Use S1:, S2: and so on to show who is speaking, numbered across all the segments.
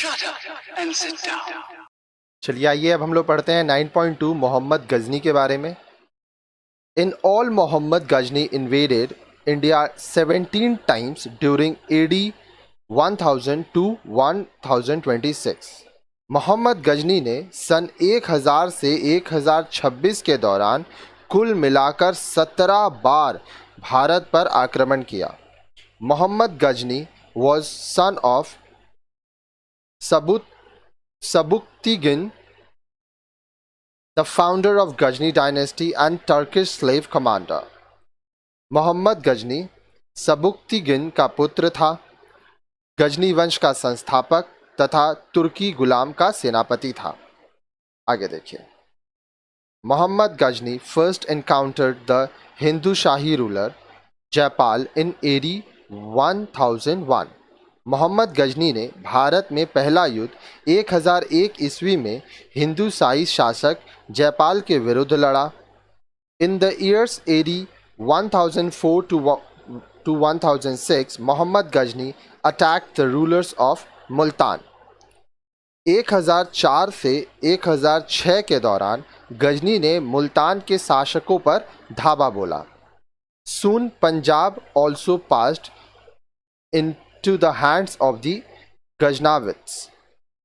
S1: Shut up and sit down.
S2: चलिए आइए अब हम लोग पढ़ते हैं 9.2 मोहम्मद गजनी के बारे में। In all Mohammad Ghazni invaded India 17 times during AD 1000 to 1026। Mohammad Ghazni ने सन 1000 से 1026 के दौरान कुल मिलाकर 17 बार भारत पर आक्रमण किया। Mohammad Ghazni was son of Sabuktigin, the founder of Ghazni dynasty and Turkish slave commander. Mohammad Ghazni सबुक्तिगिन का पुत्र था, गजनी वंश का संस्थापक तथा तुर्की गुलाम का सेनापति था। आगे देखिए। Mohammad Ghazni first encountered the Hindu Shahi ruler Jaipal in AD 1001। Mohammad Ghazni ने भारत में पहला युद्ध 1001 ईस्वी में हिंदू शाही शासक जयपाल के विरुद्ध लड़ा। In the years AD 1004 to 1006 Mohammad Ghazni attacked the rulers of Multan. 1004 से 1006 के दौरान गजनी ने मुल्तान के शासकों पर धावा बोला। Soon Punjab also passed into the hands of the Ghaznavids।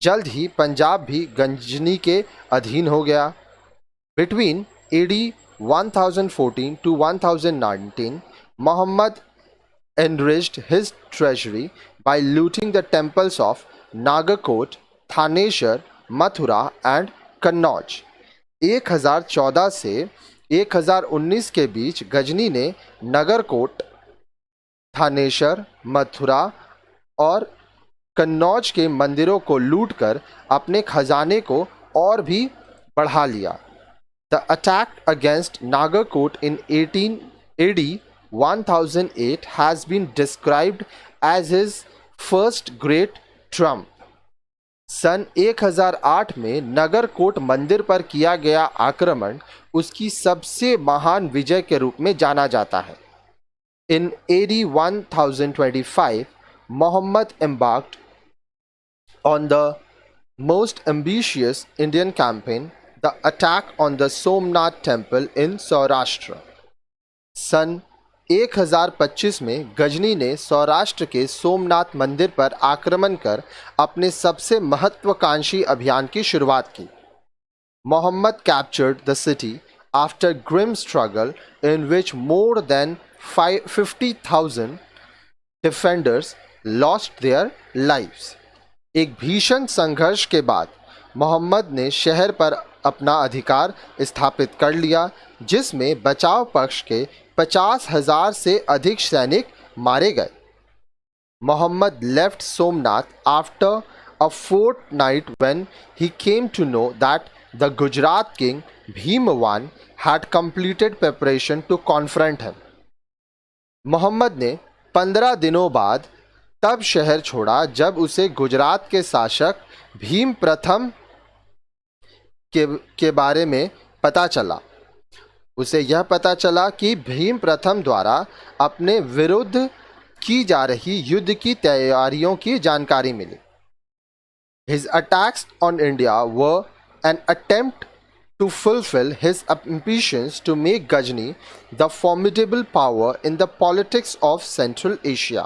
S2: जल्द ही पंजाब भी गजनी के अधीन हो गया। Between AD 1014 to 1019, Muhammad enriched his treasury by looting the temples of Nagarkot, Thaneshwar, Mathura and Kannauj। 1014 से 1019 के बीच गजनी ने नगरकोट, थानेश्वर, मथुरा और कन्नौज के मंदिरों को लूटकर अपने खजाने को और भी बढ़ा लिया। The attack against Nagarkot in 18 AD 1008 has been described as his first great triumph. सन 1008 में नगरकोट मंदिर पर किया गया आक्रमण उसकी सबसे महान विजय के रूप में जाना जाता है। इन AD 1025 Mohammad embarked on the most ambitious Indian campaign, the attack on the Somnath temple in Saurashtra। सन 1025 में गजनी ने सौराष्ट्र के सोमनाथ मंदिर पर आक्रमण कर अपने सबसे महत्वाकांक्षी अभियान की शुरुआत की। Mohammad captured the city after grim struggle in which more than 50,000 defenders lost their lives. एक भीषण संघर्ष के बाद मोहम्मद ने शहर पर अपना अधिकार स्थापित कर लिया, जिसमें बचाव पक्ष के 50,000 से अधिक सैनिक मारे गए। Mohammad left Somnath after a fortnight when he came to know that the Gujarat king Bhimwan had completed preparation to confront him। Mohammad ने 15 दिनों बाद तब शहर छोड़ा जब उसे गुजरात के शासक भीम प्रथम के बारे में पता चला। उसे यह पता चला कि भीम प्रथम द्वारा अपने विरुद्ध की जा रही युद्ध की तैयारियों की जानकारी मिली। His attacks on India were an attempt to fulfill his ambitions to make Ghazni the formidable power in the politics of Central Asia।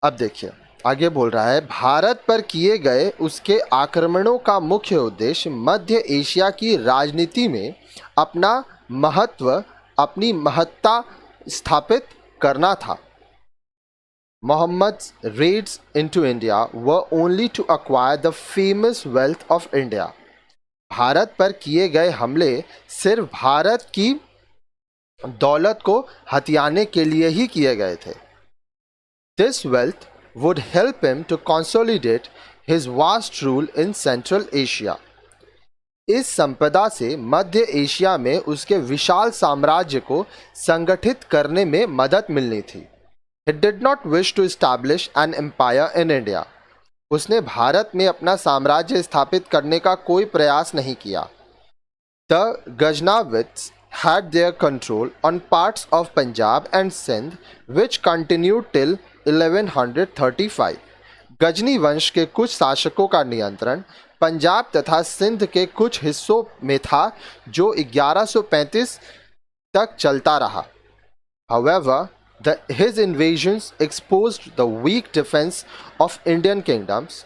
S2: अब देखिए आगे बोल रहा है, भारत पर किए गए उसके आक्रमणों का मुख्य उद्देश्य मध्य एशिया की राजनीति में अपनी महत्ता स्थापित करना था। Muhammad's raids into India were only to acquire the famous wealth of India। Bharat पर किए गए हमले सिर्फ भारत की दौलत को हथियाने के लिए ही किए गए थे। This wealth would help him to consolidate his vast rule in Central Asia। इस संपदा से मध्य एशिया में उसके विशाल साम्राज्य को संगठित करने में मदद मिलनी थी। He did not wish to establish an empire in India। उसने भारत में अपना साम्राज्य स्थापित करने का कोई प्रयास नहीं किया। The Ghaznavids had their control on parts of Punjab and Sindh which continued till 1135। Ghazni वंश के कुछ शासकों का नियंत्रण पंजाब तथा सिंध के कुछ हिस्सों में था जो 1135 तक चलता रहा। However, his invasions exposed the weak defense of Indian kingdoms.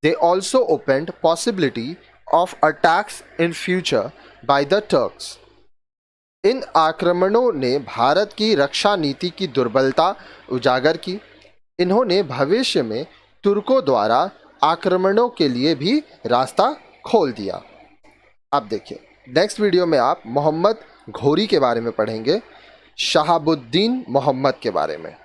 S2: They also opened possibility of attacks in future by the Turks. इन आक्रमणों ने भारत की रक्षा नीति की दुर्बलता उजागर की। इन्होंने भविष्य में तुर्कों द्वारा आक्रमणों के लिए भी रास्ता खोल दिया। अब देखिए, नेक्स्ट वीडियो में आप मोहम्मद घोरी के बारे में पढ़ेंगे, शहाबुद्दीन मोहम्मद के बारे में।